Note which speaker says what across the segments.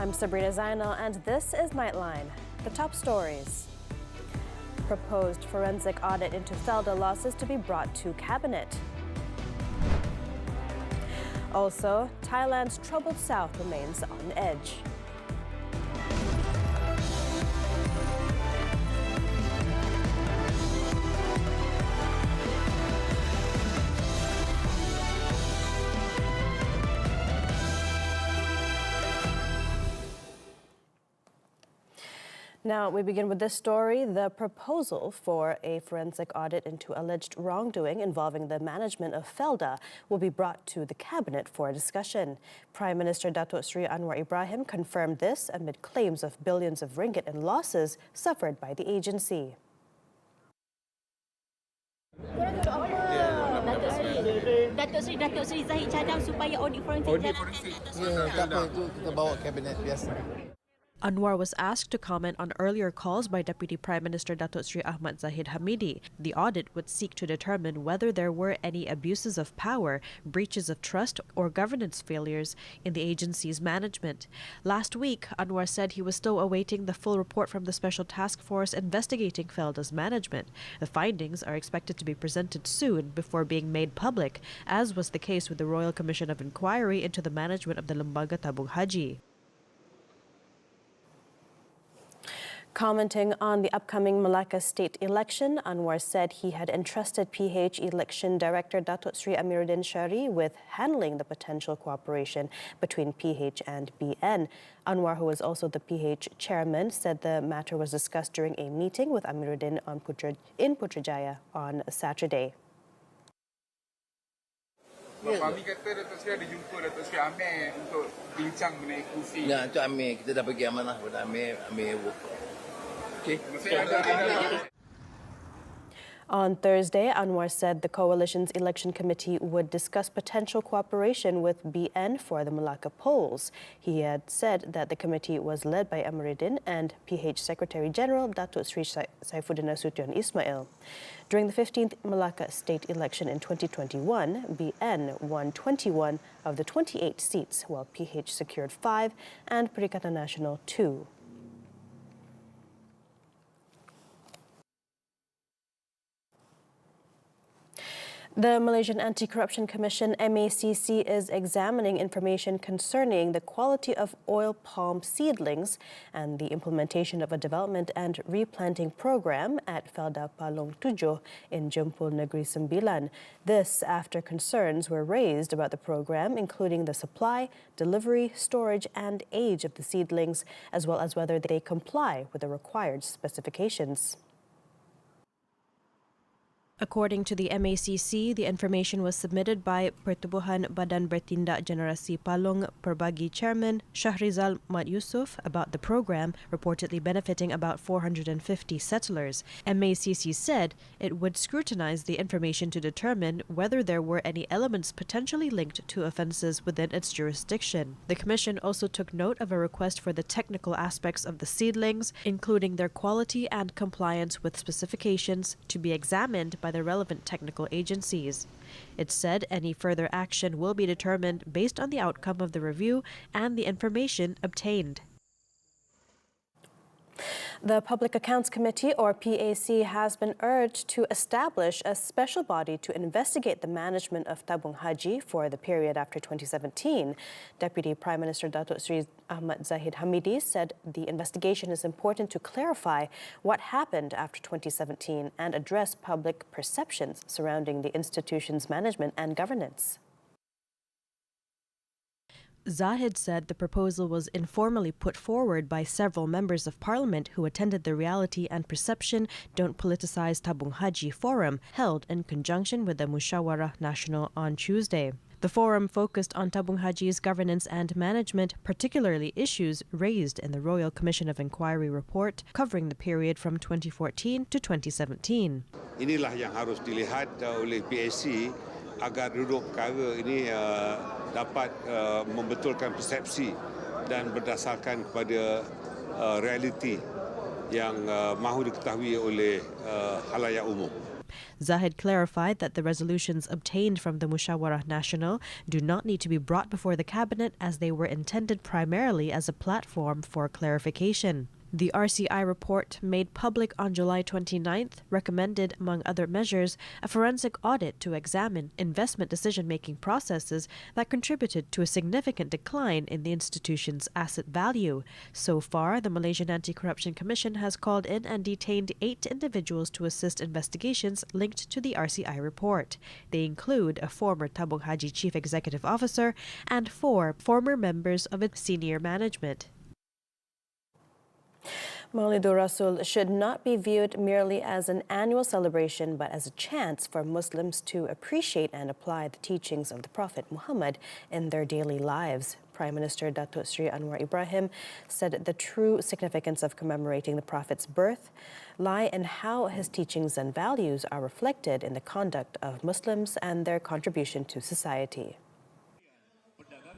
Speaker 1: I'm Sabrina Zainal, and this is Nightline. The top stories. Proposed forensic audit into Felda losses to be brought to Cabinet. Also, Thailand's troubled south remains on edge. Now, we begin with this story. The proposal for a forensic audit into alleged wrongdoing involving the management of Felda will be brought to the Cabinet for discussion. Prime Minister Datuk Seri Anwar Ibrahim confirmed this amid claims of billions of ringgit in losses suffered by the agency.
Speaker 2: Datuk Seri Zahid cadang supaya audit forensik jalan.
Speaker 3: Tak apa, itu kita bawa Kabinet biasa.
Speaker 4: Anwar was asked to comment on earlier calls by Deputy Prime Minister Datuk Seri Ahmad Zahid Hamidi. The audit would seek to determine whether there were any abuses of power, breaches of trust, or governance failures in the agency's management. Last week, Anwar said he was still awaiting the full report from the Special Task Force investigating Felda's management. The findings are expected to be presented soon before being made public, as was the case with the Royal Commission of Inquiry into the management of the Lembaga Tabung Haji.
Speaker 1: Commenting on the upcoming Melaka state election, Anwar said he had entrusted PH Election Director Datuk Seri Amiruddin Shari with handling the potential cooperation between PH and BN. Anwar, who is also the PH chairman, said the matter was discussed during a meeting with Amiruddin in Putrajaya on Saturday.
Speaker 5: Kami kata Datuk Seri ada jumpa Datuk Seri Amir untuk bincang mengenai kursi.
Speaker 3: Ya, untuk Amir, kita dah bagi amanah kepada Amir work.
Speaker 1: On Thursday, Anwar said the coalition's election committee would discuss potential cooperation with BN for the Melaka polls. He had said that the committee was led by Amiruddin and PH Secretary General Datuk Seri Saifuddin Nasution Ismail. During the 15th Melaka state election in 2021, BN won 21 of the 28 seats, while PH secured 5 and Perikatan Nasional 2. The Malaysian Anti-Corruption Commission, MACC, is examining information concerning the quality of oil palm seedlings and the implementation of a development and replanting program at Felda Palong 7 in Jempol Negeri Sembilan. This after concerns were raised about the program, including the supply, delivery, storage and age of the seedlings, as well as whether they comply with the required specifications.
Speaker 4: According to the MACC, the information was submitted by Pertubuhan Badan Bertindak Generasi Palong Perbagi Chairman Shahrizal Mat Yusof about the program, reportedly benefiting about 450 settlers. MACC said it would scrutinize the information to determine whether there were any elements potentially linked to offences within its jurisdiction. The Commission also took note of a request for the technical aspects of the seedlings, including their quality and compliance with specifications, to be examined by the relevant technical agencies. It said any further action will be determined based on the outcome of the review and the information obtained.
Speaker 1: The Public Accounts Committee, or PAC, has been urged to establish a special body to investigate the management of Tabung Haji for the period after 2017. Deputy Prime Minister Datuk Seri Ahmad Zahid Hamidi said the investigation is important to clarify what happened after 2017 and address public perceptions surrounding the institution's management and governance.
Speaker 4: Zahid said the proposal was informally put forward by several members of parliament who attended the Reality and Perception Don't Politicize Tabung Haji forum held in conjunction with the Musyawarah Nasional on Tuesday. The forum focused on Tabung Haji's governance and management, particularly issues raised in the Royal Commission of Inquiry report covering the period from 2014 to 2017.
Speaker 6: Inilah yang harus dilihat oleh PAC agar duduk perkara ini dapat membetulkan persepsi dan berdasarkan kepada realiti yang mahu diketahui oleh khalayak umum.
Speaker 4: Zahid clarified that the resolutions obtained from the Musyawarah Nasional do not need to be brought before the cabinet as they were intended primarily as a platform for clarification. The RCI report, made public on July 29th, recommended, among other measures, a forensic audit to examine investment decision-making processes that contributed to a significant decline in the institution's asset value. So far, the Malaysian Anti-Corruption Commission has called in and detained 8 individuals to assist investigations linked to the RCI report. They include a former Tabung Haji chief executive officer and 4 former members of its senior management.
Speaker 1: Maulidur Rasul should not be viewed merely as an annual celebration, but as a chance for Muslims to appreciate and apply the teachings of the Prophet Muhammad in their daily lives. Prime Minister Datuk Seri Anwar Ibrahim said the true significance of commemorating the Prophet's birth lie in how his teachings and values are reflected in the conduct of Muslims and their contribution to society.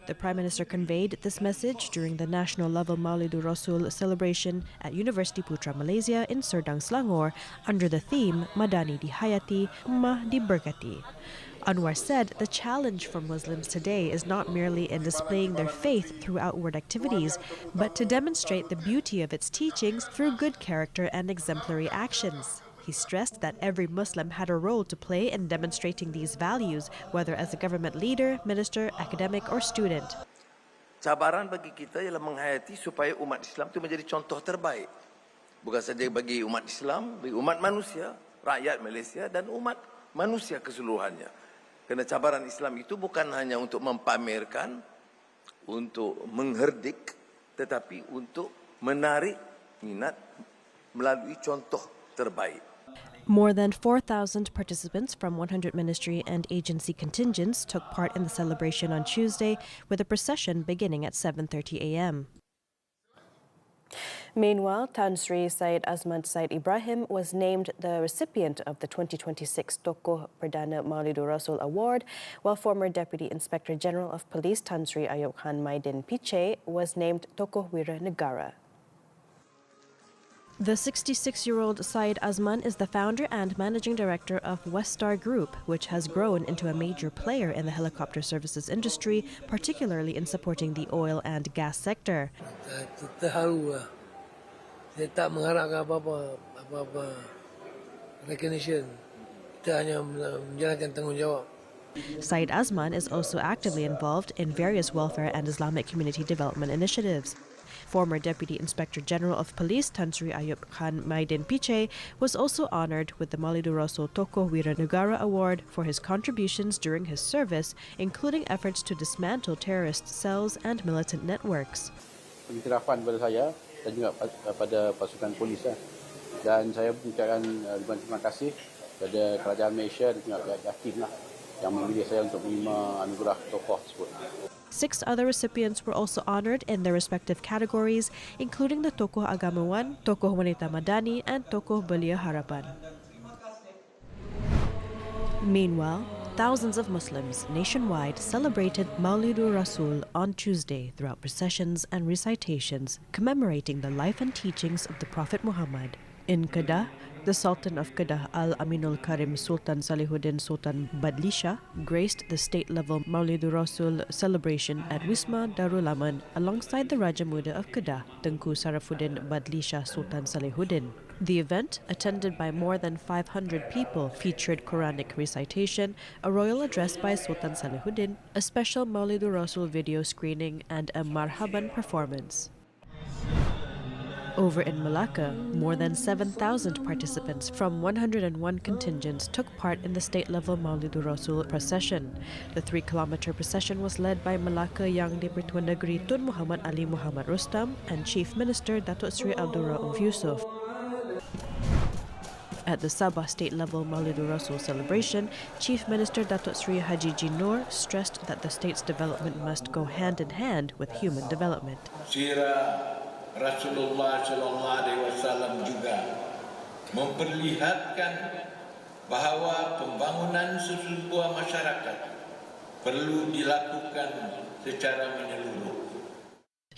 Speaker 4: The Prime Minister conveyed this message during the national-level Maulidur Rasul celebration at University Putra Malaysia in Serdang, Selangor, under the theme Madani Dihayati, Ummah Diberkati. Anwar said the challenge for Muslims today is not merely in displaying their faith through outward activities, but to demonstrate the beauty of its teachings through good character and exemplary actions. He stressed that every Muslim had a role to play in demonstrating these values, whether as a government leader, minister, academic, or student.
Speaker 7: Cabaran bagi kita ialah menghayati supaya umat Islam itu menjadi contoh terbaik. Bukan saja bagi umat Islam, bagi umat manusia, rakyat Malaysia dan umat manusia keseluruhannya. Kerana cabaran Islam itu bukan hanya untuk mempamerkan, untuk mengherdik, tetapi untuk menarik minat melalui contoh terbaik.
Speaker 4: More than 4,000 participants from 100 ministry and agency contingents took part in the celebration on Tuesday, with a procession beginning at 7:30 a.m.
Speaker 1: Meanwhile, Tan Sri Syed Azman Syed Ibrahim was named the recipient of the 2026 Tokoh Perdana Maulidur Rasul Award, while former Deputy Inspector General of Police Tan Sri Ayub Khan Maidin Piche was named Tokoh Wira Negara.
Speaker 4: The 66-year-old Syed Azman is the founder and managing director of Westar Group, which has grown into a major player in the helicopter services industry, particularly in supporting the oil and gas sector.
Speaker 8: Terharu. Saya tak mengharapkan apa-apa recognition. Kita hanya menjalankan tanggungjawab.
Speaker 4: Syed Azman is also actively involved in various welfare and Islamic community development initiatives. Former Deputy Inspector General of Police Tan Sri Ayub Khan Maidin Piche was also honored with the Maulidur Rasul Tokoh Wira Negara Award for his contributions during his service, including efforts to dismantle terrorist cells and militant networks.
Speaker 9: Pengiktirafan kepada saya dan juga pada pasukan polis dan saya mengucapkan terima kasih kepada kerajaan Malaysia dan juga pihak JAKIM yang memilih saya untuk menerima anugerah tokoh tersebut.
Speaker 4: 6 other recipients were also honored in their respective categories, including the Tokoh Agamawan, Tokoh Wanita Madani, and Tokoh Belia Harapan. Meanwhile, thousands of Muslims nationwide celebrated Maulidur Rasul on Tuesday throughout processions and recitations commemorating the life and teachings of the Prophet Muhammad. In Kedah, the Sultan of Kedah Al-Aminul Karim Sultan Salihuddin Sultan Badlisha graced the state-level Maulidur Rasul celebration at Wisma Darul Aman alongside the Raja Muda of Kedah, Tengku Sarafuddin Badlisha Sultan Salihuddin. The event, attended by more than 500 people, featured Quranic recitation, a royal address by Sultan Salihuddin, a special Maulidur Rasul video screening, and a Marhaban performance. Over in Melaka, more than 7,000 participants from 101 contingents took part in the state-level Maulidur Rasul procession. The 3-kilometer procession was led by Melaka Yang di-Pertuan Negeri Tun Muhammad Ali Muhammad Rustam and Chief Minister Datuk Seri Abdul Rauf Yusof. At the Sabah state-level Maulidur Rasul celebration, Chief Minister Datuk Seri Haji Jinur stressed that the state's development must go hand-in-hand with human development.
Speaker 10: Rasulullah Sallallahu Alaihi Wasallam juga memperlihatkan bahawa pembangunan sebuah masyarakat perlu dilakukan secara menyeluruh.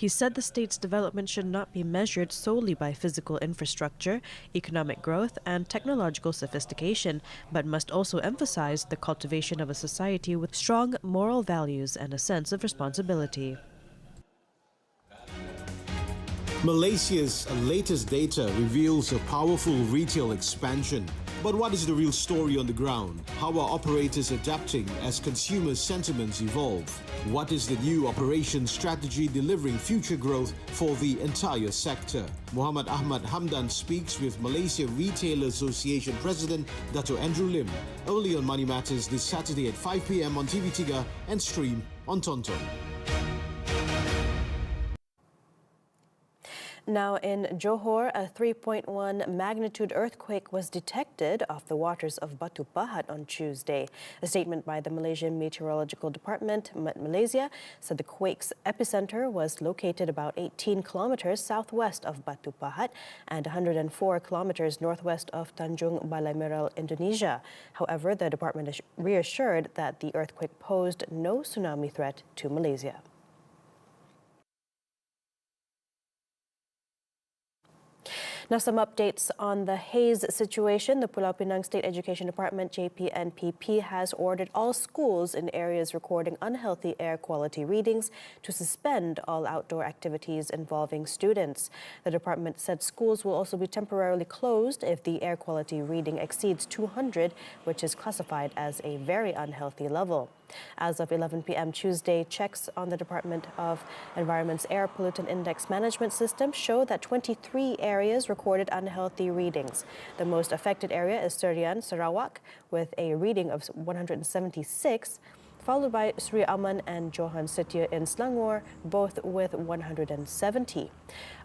Speaker 4: He said the state's development should not be measured solely by physical infrastructure, economic growth, and technological sophistication, but must also emphasize the cultivation of a society with strong moral values and a sense of responsibility.
Speaker 11: Malaysia's latest data reveals a powerful retail expansion. But what is the real story on the ground? How are operators adapting as consumer sentiments evolve? What is the new operation strategy delivering future growth for the entire sector? Muhammad Ahmad Hamdan speaks with Malaysia Retailer Association President Dato' Andrew Lim early on Money Matters this Saturday at 5 p.m. on TV3 and stream on Tonton.
Speaker 1: Now in Johor, a 3.1 magnitude earthquake was detected off the waters of Batu Pahat on Tuesday. A statement by the Malaysian Meteorological Department, Malaysia, said the quake's epicenter was located about 18 kilometers southwest of Batu Pahat and 104 kilometers northwest of Tanjung Balai Merah, Indonesia. However, the department reassured that the earthquake posed no tsunami threat to Malaysia. Now, some updates on the Haze situation. The Pulau Pinang State Education Department, JPNPP, has ordered all schools in areas recording unhealthy air quality readings to suspend all outdoor activities involving students. The department said schools will also be temporarily closed if the air quality reading exceeds 200, which is classified as a very unhealthy level. As of 11 p.m. Tuesday, checks on the Department of Environment's Air Pollutant Index Management System show that 23 areas recorded unhealthy readings. The most affected area is Serian, Sarawak, with a reading of 176, followed by Sri Aman and Johan Setia in Selangor, both with 170.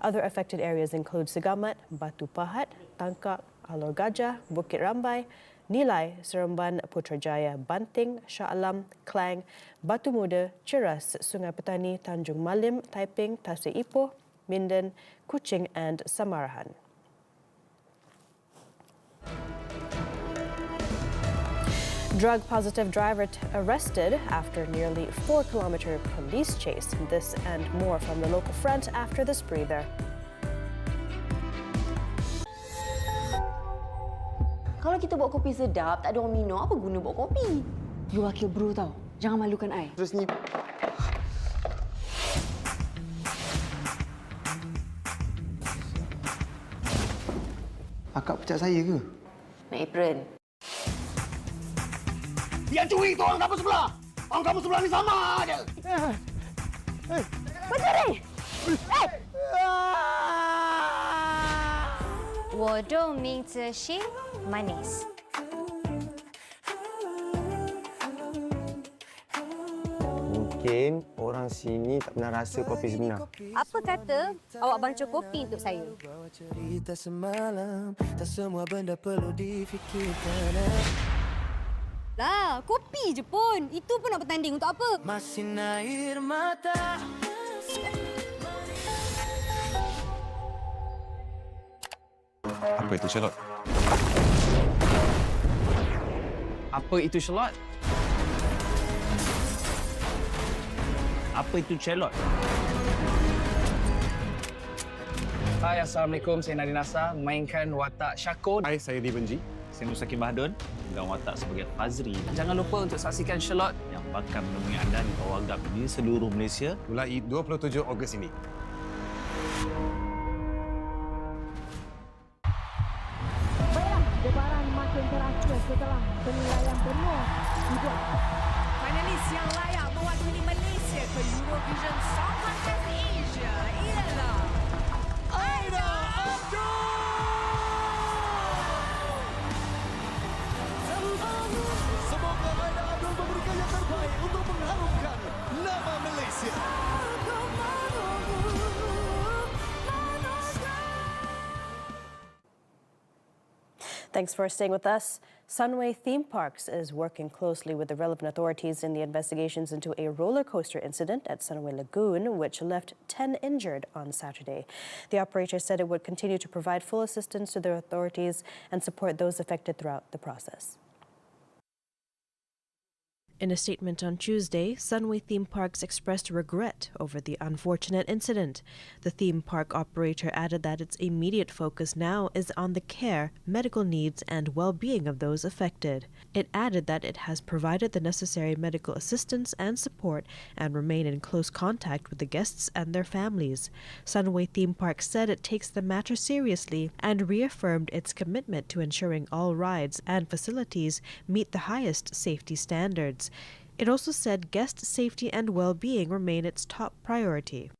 Speaker 1: Other affected areas include Segamat, Batu Pahat, Tangkak, Alor Gajah, Bukit Rambai, Nilai, Seremban, Putrajaya, Banting, Shah Alam, Klang, Batu Muda, Ceras, Sungai Petani, Tanjung Malim, Taiping, Tasik Ipoh, Minden, Kuching and Samarahan. Drug-positive driver arrested after nearly 4-kilometer police chase. This and more from the local front after this breather.
Speaker 12: Kalau kita buat kopi sedap, tak ada orang minum, apa guna buat kopi? You wakil bro tau. Jangan malukan I.
Speaker 13: Terus ni. Akak pecat saya ke?
Speaker 12: Nak apron.
Speaker 13: Dia curi tu orang kampung sebelah. Orang kampung sebelah ni sama aja.
Speaker 12: Betul ni?
Speaker 14: Wodo minta shi manis.
Speaker 13: Mungkin orang sini tak pernah rasa kopi sebenar.
Speaker 14: Apa kata awak baca kopi untuk saya?
Speaker 15: Cerita semalam, tak semua benda perlu difikirkan.
Speaker 14: Lah, kopi je pun. Itu pun nak bertanding untuk apa?
Speaker 15: Masih air mata.
Speaker 16: Apa itu Charlotte?
Speaker 17: Apa itu Charlotte? Apa itu Charlotte? Hai, Assalamualaikum. Saya Nadine Nasa, mainkan watak Syakor.
Speaker 16: Hai, saya Dibenji.
Speaker 17: Saya Musakim Bahdun dan watak sebagai Fazri. Jangan lupa untuk saksikan Charlotte yang bakal menemui anda di bawah gap di seluruh Malaysia
Speaker 16: mulai 27 Ogos ini.
Speaker 18: Debaran makin terasa setelah penilaian penuh dibuat.
Speaker 19: Finalis yang layak mewakili Malaysia ke Eurovision Song Contest Asia ialah Aida Abdul.
Speaker 15: Semoga Aida Abdul memberikan yang terbaik untuk mengharumkan nama Malaysia.
Speaker 1: Thanks for staying with us. Sunway Theme Parks is working closely with the relevant authorities in the investigations into a roller coaster incident at Sunway Lagoon, which left 10 injured on Saturday. The operator said it would continue to provide full assistance to the authorities and support those affected throughout the process.
Speaker 4: In a statement on Tuesday, Sunway Theme Parks expressed regret over the unfortunate incident. The theme park operator added that its immediate focus now is on the care, medical needs, and well-being of those affected. It added that it has provided the necessary medical assistance and support and remain in close contact with the guests and their families. Sunway Theme Park said it takes the matter seriously and reaffirmed its commitment to ensuring all rides and facilities meet the highest safety standards. It also said guest safety and well-being remain its top priority.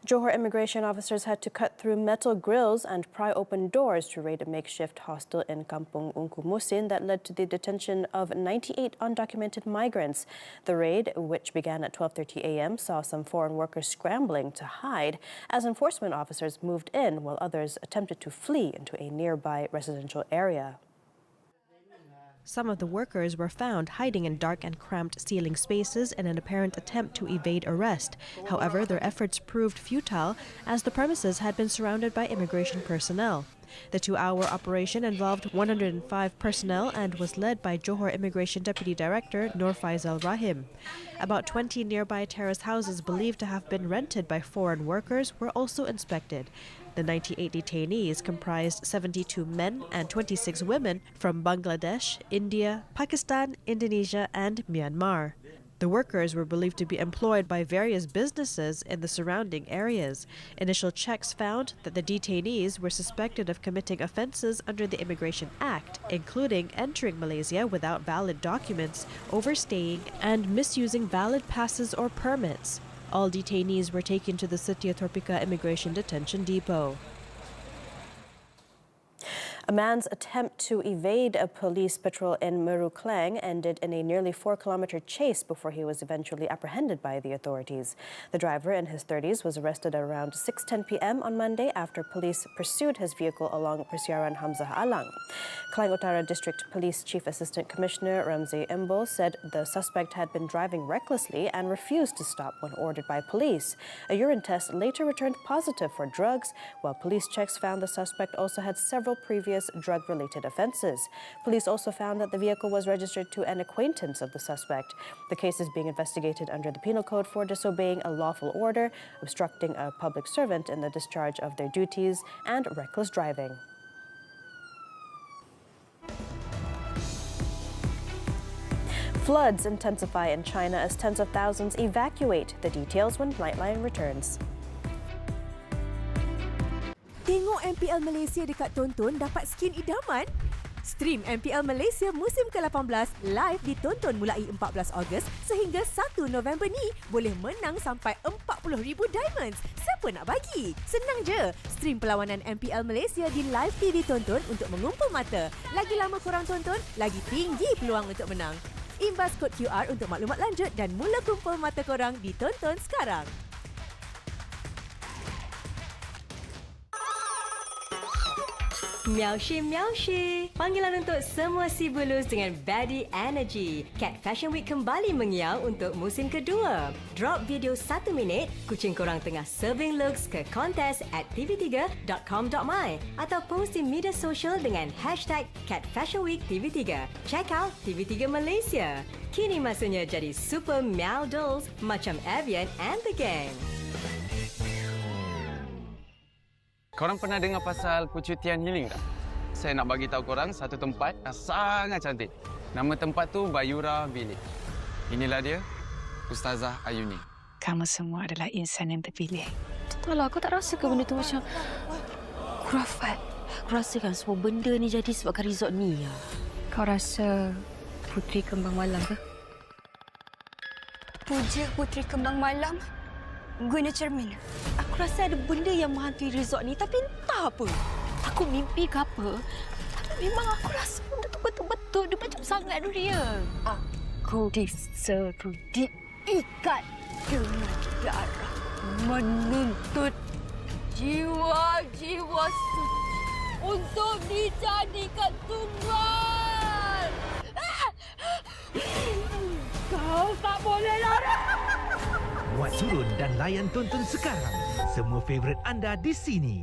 Speaker 1: Johor immigration officers had to cut through metal grills and pry open doors to raid a makeshift hostel in Kampung Ungku Musin that led to the detention of 98 undocumented migrants. The raid, which began at 12:30 a.m., saw some foreign workers scrambling to hide as enforcement officers moved in while others attempted to flee into a nearby residential area.
Speaker 4: Some of the workers were found hiding in dark and cramped ceiling spaces in an apparent attempt to evade arrest. However, their efforts proved futile as the premises had been surrounded by immigration personnel. The 2-hour operation involved 105 personnel and was led by Johor Immigration Deputy Director Nur Faisal Rahim. About 20 nearby terrace houses believed to have been rented by foreign workers were also inspected. The 98 detainees comprised 72 men and 26 women from Bangladesh, India, Pakistan, Indonesia, and Myanmar. The workers were believed to be employed by various businesses in the surrounding areas. Initial checks found that the detainees were suspected of committing offences under the Immigration Act, including entering Malaysia without valid documents, overstaying, and misusing valid passes or permits. All detainees were taken to the Setia Tropika Immigration Detention Depot.
Speaker 1: A man's attempt to evade a police patrol in Meru Klang ended in a nearly 4-kilometer chase before he was eventually apprehended by the authorities. The driver, in his 30s, was arrested at around 6:10 p.m. on Monday after police pursued his vehicle along Persiaran Hamzah Alang. Klang Utara District Police Chief Assistant Commissioner Ramzi Imbol said the suspect had been driving recklessly and refused to stop when ordered by police. A urine test later returned positive for drugs, while police checks found the suspect also had several previous drug-related offences. Police also found that the vehicle was registered to an acquaintance of the suspect. The case is being investigated under the Penal Code for disobeying a lawful order, obstructing a public servant in the discharge of their duties, and reckless driving. Floods intensify in China as tens of thousands evacuate. The details when Nightline returns.
Speaker 20: Tengok MPL Malaysia dekat tonton dapat skin idaman? Stream MPL Malaysia musim ke-18 live ditonton mulai 14 Ogos sehingga 1 November ni boleh menang sampai 40,000 diamonds. Siapa nak bagi? Senang je. Stream perlawanan MPL Malaysia di live TV tonton untuk mengumpul mata. Lagi lama korang tonton, lagi tinggi peluang untuk menang. Imbas kod QR untuk maklumat lanjut dan mula kumpul mata korang ditonton sekarang.
Speaker 21: Miaushi Miaushi. Panggilan untuk semua si bulus dengan Body Energy. Cat Fashion Week kembali mengiau untuk musim kedua. Drop video 1 minit, kucing korang tengah serving looks ke kontes at tv3.com.my atau post di media sosial dengan hashtag Cat Fashion Week TV3. Check out TV3 Malaysia. Kini masanya jadi super meow dolls macam Avian and the gang.
Speaker 22: Korang pernah dengar pasal percutian healing tak? Saya nak bagi tahu korang satu tempat yang sangat cantik. Nama tempat tu Bayura Village. Inilah dia, Ustazah Ayuni.
Speaker 23: Kamu semua adalah insan yang terpilih. Entahlah, aku tak rasa ke benda tu macam khurafat. Aku rasakan semua benda ni jadi sebabkan resort ni. Kau rasa Puteri Kembang Malam ke?
Speaker 24: Puja Puteri Kembang Malam? Guna cermin.
Speaker 23: Aku rasa ada benda yang menghantui resort ni tapi entah apa.
Speaker 24: Aku mimpi ke apa? Tapi memang aku rasa benda tu betul-betul dia macam sangat dunia. Aku diseru diikat dengan darah menuntut jiwa-jiwa suci untuk dijadikan tumbal. Kau tak boleh lari.
Speaker 25: Muat turun dan layan tonton sekarang. Semua favourite anda di sini.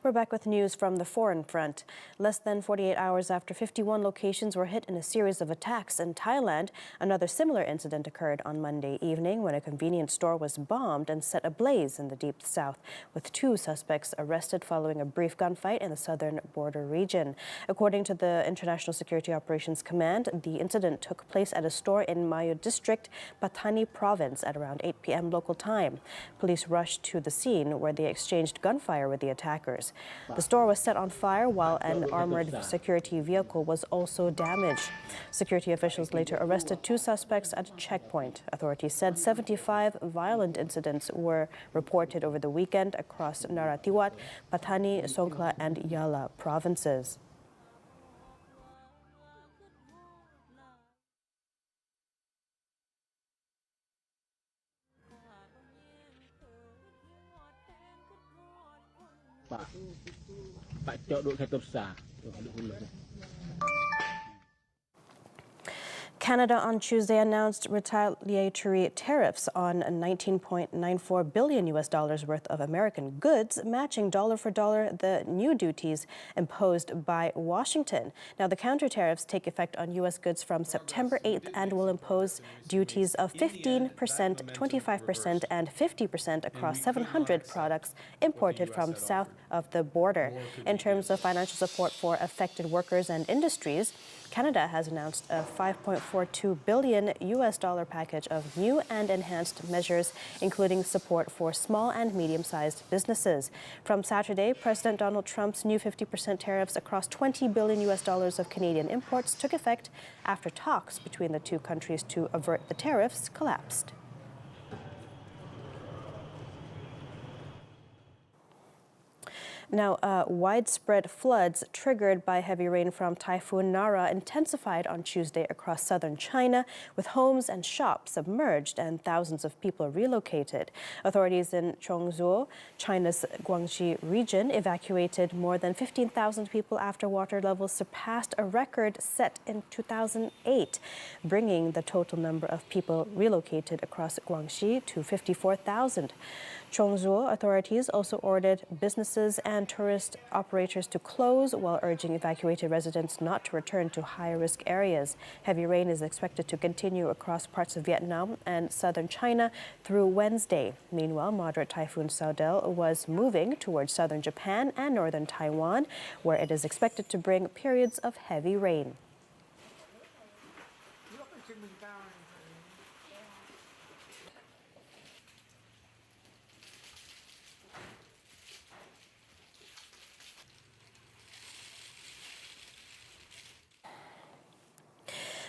Speaker 1: We're back with news from the foreign front. Less than 48 hours after 51 locations were hit in a series of attacks in Thailand, another similar incident occurred on Monday evening when a convenience store was bombed and set ablaze in the deep south, with 2 suspects arrested following a brief gunfight in the southern border region. According to the International Security Operations Command, the incident took place at a store in Mayo District, Patani Province at around 8 p.m. local time. Police rushed to the scene where they exchanged gunfire with the attackers. The store was set on fire while an armored security vehicle was also damaged. Security officials later arrested 2 suspects at a checkpoint. Authorities said 75 violent incidents were reported over the weekend across Narathiwat, Patani, Songkhla and Yala provinces.
Speaker 2: Pak Cok duk kereta besar.
Speaker 1: Canada on Tuesday announced retaliatory tariffs on $19.94 billion worth of American goods, matching dollar for dollar the new duties imposed by Washington. Now, the counter tariffs take effect on U.S. goods from September 8th and will impose duties of 15%, 25% and 50% across 700 products imported from south of the border. In terms of financial support for affected workers and industries, Canada has announced a $5.42 billion package of new and enhanced measures, including support for small and medium-sized businesses. From Saturday, President Donald Trump's new 50% tariffs across $20 billion of Canadian imports took effect after talks between the 2 countries to avert the tariffs collapsed. Now, widespread floods triggered by heavy rain from Typhoon Nara intensified on Tuesday across southern China, with homes and shops submerged and thousands of people relocated. Authorities in Chongzuo, China's Guangxi region, evacuated more than 15,000 people after water levels surpassed a record set in 2008, bringing the total number of people relocated across Guangxi to 54,000. Chongzuo authorities also ordered businesses and tourist operators to close while urging evacuated residents not to return to high-risk areas. Heavy rain is expected to continue across parts of Vietnam and southern China through Wednesday. Meanwhile, moderate Typhoon Saudel was moving towards southern Japan and northern Taiwan, where it is expected to bring periods of heavy rain.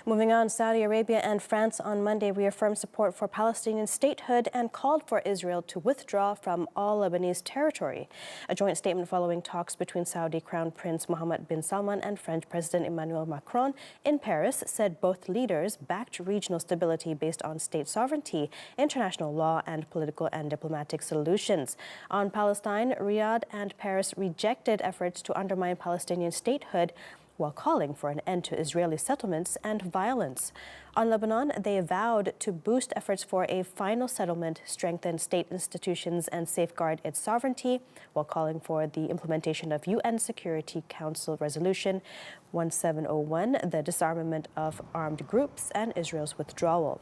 Speaker 1: Moving on, Saudi Arabia and France on Monday reaffirmed support for Palestinian statehood and called for Israel to withdraw from all Lebanese territory. A joint statement following talks between Saudi Crown Prince Mohammed bin Salman and French President Emmanuel Macron in Paris said both leaders backed regional stability based on state sovereignty, international law, and political and diplomatic solutions. On Palestine, Riyadh and Paris rejected efforts to undermine Palestinian statehood, while calling for an end to Israeli settlements and violence. On Lebanon, they vowed to boost efforts for a final settlement, strengthen state institutions, and safeguard its sovereignty, while calling for the implementation of UN Security Council Resolution 1701, the disarmament of armed groups, and Israel's withdrawal.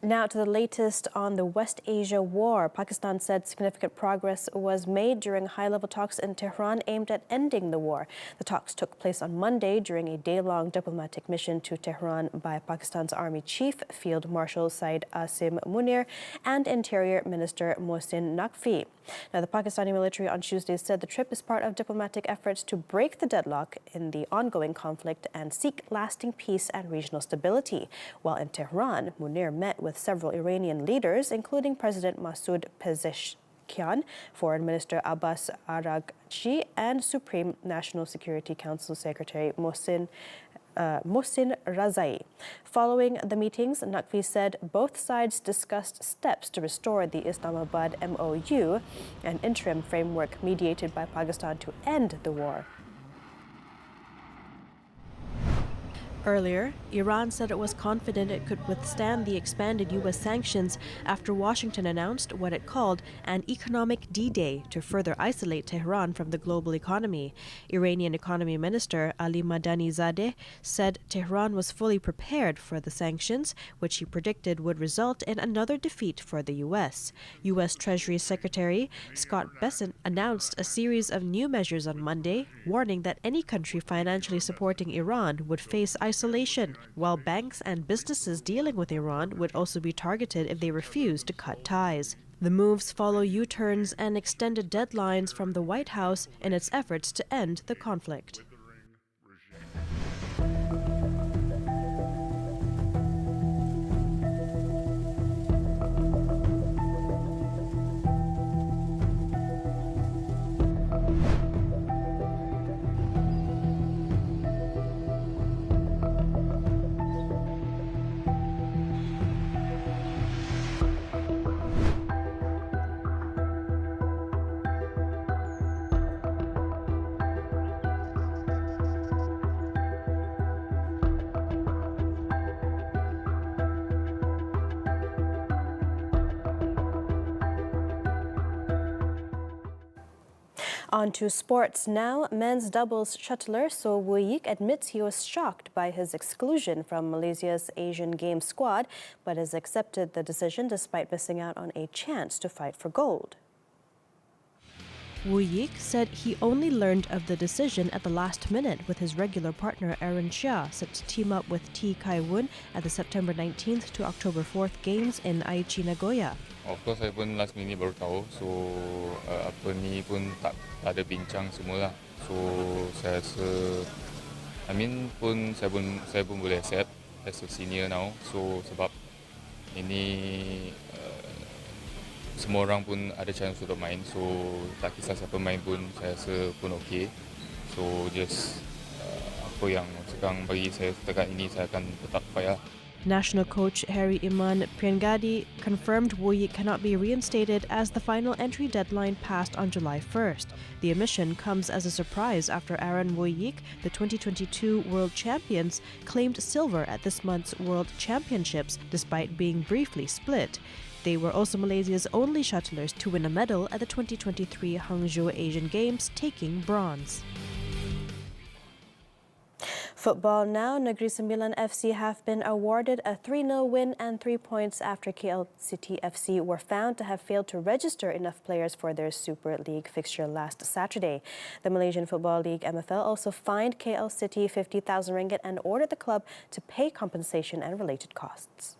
Speaker 1: Now to the latest on the West Asia war. Pakistan said significant progress was made during high-level talks in Tehran aimed at ending the war. The talks took place on Monday during a day-long diplomatic mission to Tehran by Pakistan's Army Chief Field Marshal Said Asim Munir and Interior Minister Mohsin Naqvi. Now, the Pakistani military on Tuesday said the trip is part of diplomatic efforts to break the deadlock in the ongoing conflict and seek lasting peace and regional stability. While in Tehran, Munir met with several Iranian leaders, including President Masoud Pezeshkian, Foreign Minister Abbas Araghchi, and Supreme National Security Council Secretary Mohsin Razai. Following the meetings, Naqvi said both sides discussed steps to restore the Islamabad MOU, an interim framework mediated by Pakistan to end the war.
Speaker 4: Earlier, Iran said it was confident it could withstand the expanded U.S. sanctions after Washington announced what it called an economic D-Day to further isolate Tehran from the global economy. Iranian Economy Minister Ali Madani-Zadeh said Tehran was fully prepared for the sanctions, which he predicted would result in another defeat for the U.S. U.S. Treasury Secretary Scott Bessent announced a series of new measures on Monday, warning that any country financially supporting Iran would face isolation, while banks and businesses dealing with Iran would also be targeted if they refuse to cut ties. The moves follow U-turns and extended deadlines from the White House in its efforts to end the conflict.
Speaker 1: On to sports now. Men's doubles shuttler Wooi admits he was shocked by his exclusion from Malaysia's Asian Games squad, but has accepted the decision despite missing out on a chance to fight for gold.
Speaker 4: Wooi said he only learned of the decision at the last minute with his regular partner Aaron Chia set to team up with T. Kai Woon at the September 19th to October 4th games in Aichi-Nagoya.
Speaker 3: Of course, saya pun last minute baru tahu, so apa ni pun tak ada bincang semua lah. So saya rasa, saya pun boleh accept as a senior now. So sebab ini semua orang pun ada chance untuk main, so tak kisah siapa main pun saya rasa pun okay. So just apa yang sekarang bagi saya setakat ini, saya akan tetap fight lah.
Speaker 4: National coach Harry Iman Priangadi confirmed Wooi cannot be reinstated as the final entry deadline passed on July 1st. The omission comes as a surprise after Aaron Wooi, the 2022 world champions, claimed silver at this month's World Championships despite being briefly split. They were also Malaysia's only shuttlers to win a medal at the 2023 Hangzhou Asian Games, taking bronze.
Speaker 1: Football now. Negeri Sembilan FC have been awarded a 3-0 win and 3 points after KL City FC were found to have failed to register enough players for their Super League fixture last Saturday. The Malaysian Football League MFL also fined KL City 50,000 ringgit and ordered the club to pay compensation and related costs.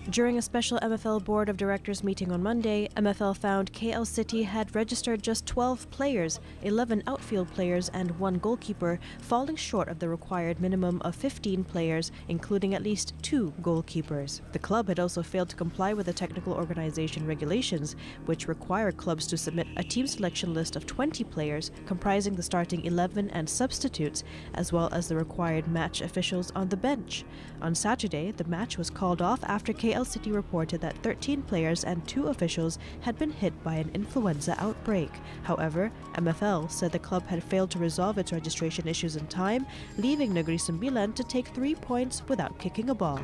Speaker 4: During a special MFL Board of Directors meeting on Monday, MFL found KL City had registered just 12 players, 11 outfield players and 1 goalkeeper, falling short of the required minimum of 15 players, including at least 2 goalkeepers. The club had also failed to comply with the technical organization regulations, which require clubs to submit a team selection list of 20 players, comprising the starting 11 and substitutes, as well as the required match officials on the bench. On Saturday, the match was called off after KL City reported that 13 players and 2 officials had been hit by an influenza outbreak. However, MFL said the club had failed to resolve its registration issues in time, leaving Negeri Sembilan to take 3 points without kicking a ball.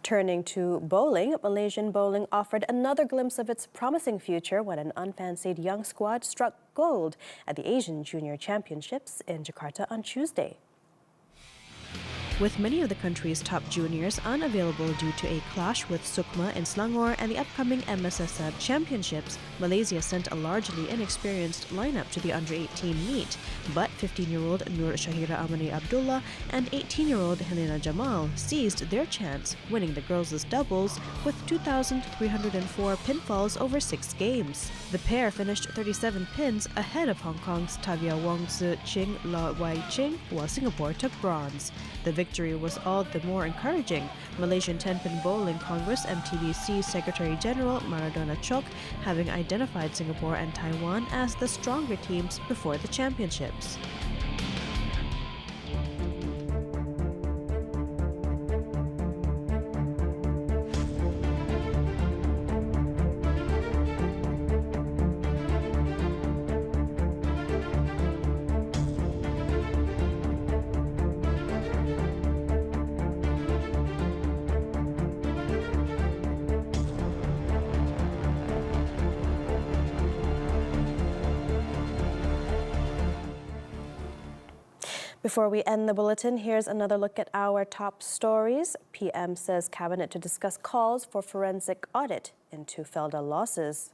Speaker 1: Turning to bowling, Malaysian bowling offered another glimpse of its promising future when an unfancied young squad struck gold at the Asian Junior Championships in Jakarta on Tuesday.
Speaker 4: With many of the country's top juniors unavailable due to a clash with Sukma in Selangor and the upcoming MSSF Championships, Malaysia sent a largely inexperienced lineup to the under-18 meet. But 15-year-old Nur Shahira Amani Abdullah and 18-year-old Helena Jamal seized their chance, winning the girls' doubles with 2,304 pinfalls over 6 games. The pair finished 37 pins ahead of Hong Kong's Tavia Wong Tze Ching La Wai Ching, while Singapore took bronze. The victory was all the more encouraging, Malaysian 10-pin Bowling Congress MTBC Secretary General Maradona Chok having identified Singapore and Taiwan as the stronger teams before the championships.
Speaker 1: Before we end the bulletin, here's another look at our top stories. PM says Cabinet to discuss calls for forensic audit into Felda losses.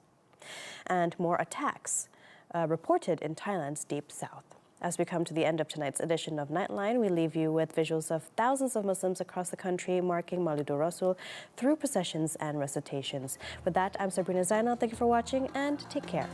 Speaker 1: And more attacks reported in Thailand's deep south. As we come to the end of tonight's edition of Nightline, we leave you with visuals of thousands of Muslims across the country marking Maulidur Rasul through processions and recitations. With that, I'm Sabrina Zainal. Thank you for watching and take care.